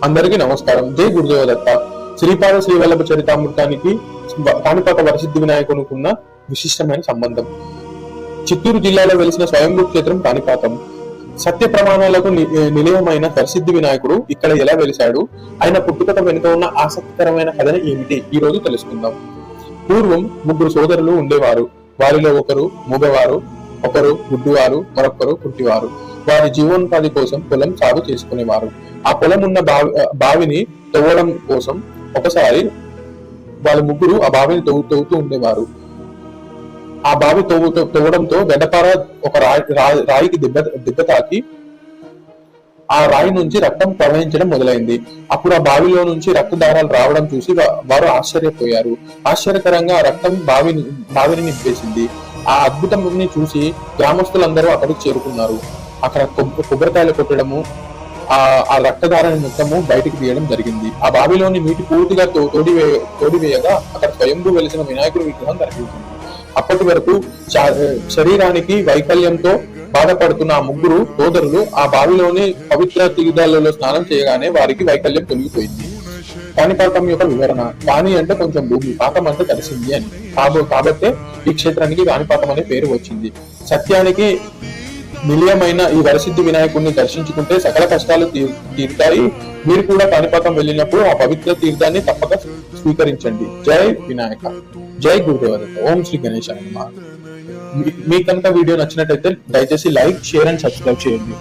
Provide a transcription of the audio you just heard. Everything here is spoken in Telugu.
అందరికీ నమస్కారం. జై గురుదేవ దత్త. శ్రీపాద శ్రీవల్లభ చరితామృతానికి కాణిపాక వరసిద్ధి వినాయకునికి ఉన్న విశిష్టమైన సంబంధం. చిత్తూరు జిల్లాలో వెలిసిన స్వయంభూ క్షేత్రం కాణిపాకం. సత్య ప్రమాణాలకు నిలయమైన వరసిద్ధి వినాయకుడు ఇక్కడ ఎలా వెలిశాడు, ఆయన పుట్టుకత వెనుక ఉన్న ఆసక్తికరమైన కథని ఏమిటి ఈ రోజు తెలుసుకుందాం. పూర్వం 3 సోదరులు ఉండేవారు. వారిలో ఒకరు మూగవారు, ఒకరు గుడ్డివారు, మరొకరు కుంటివారు. వారి జీవనోపాధి కోసం పొలం సాగు చేసుకునేవారు. ఆ పొలం ఉన్న బావిని తవ్వడం కోసం ఒకసారి వాళ్ళ ముగ్గురు ఆ బావిని తవ్వుతూ ఉండేవారు. ఆ బావి తవ్వడంతో గడ్డపార ఒక రాయికి దెబ్బ తాకి ఆ రాయి నుంచి రక్తం ప్రవహించడం మొదలైంది. అప్పుడు ఆ బావిలో నుంచి రక్తదారాలు రావడం చూసి వారు ఆశ్చర్యపోయారు. ఆశ్చర్యకరంగా ఆ రక్తం బావిని నింపేసింది. ఆ అద్భుతాన్ని చూసి గ్రామస్తులందరూ అక్కడికి చేరుకున్నారు. అక్కడ కొబ్బరికాయలు కొట్టడము, ఆ రక్తధారాన్ని మొత్తము బయటికి తీయడం జరిగింది. ఆ బావిలోని నీటి పూర్తిగా తోడివేయగా అక్కడ స్వయంభూ వెలిసిన వినాయకుడి విగ్రహం కనిపించింది. అప్పటి వరకు శరీరానికి వైకల్యంతో బాధపడుతున్న ఆ 3 సోదరులు ఆ బావిలోని పవిత్ర తీర్థాలలో స్నానం చేయగానే వారికి వైకల్యం తొలగిపోయింది. కాణిపాకం యొక్క వివరణ. కాణి అంటే కొంచెం భూమి, పాకం అంటే కలిసింది అని. కాబట్టే ఈ క్షేత్రానికి కాణిపాకం అనే పేరు వచ్చింది. సత్యానికి నిలయమైన ఈ వరసిద్ధి వినాయకుడిని దర్శించుకుంటే సకల కష్టాలు తీరుతాయి. మీరు కూడా కాణిపాకం వెళ్ళినప్పుడు ఆ పవిత్ర తీర్థాన్ని తప్పక స్వీకరించండి. జై వినాయక. జై గురుదేవ దత్త. ఓం శ్రీ గణేశాయ నమః. మీకు కనుక వీడియో నచ్చినట్లయితే దయచేసి లైక్, షేర్ అండ్ సబ్స్క్రైబ్ చేయండి.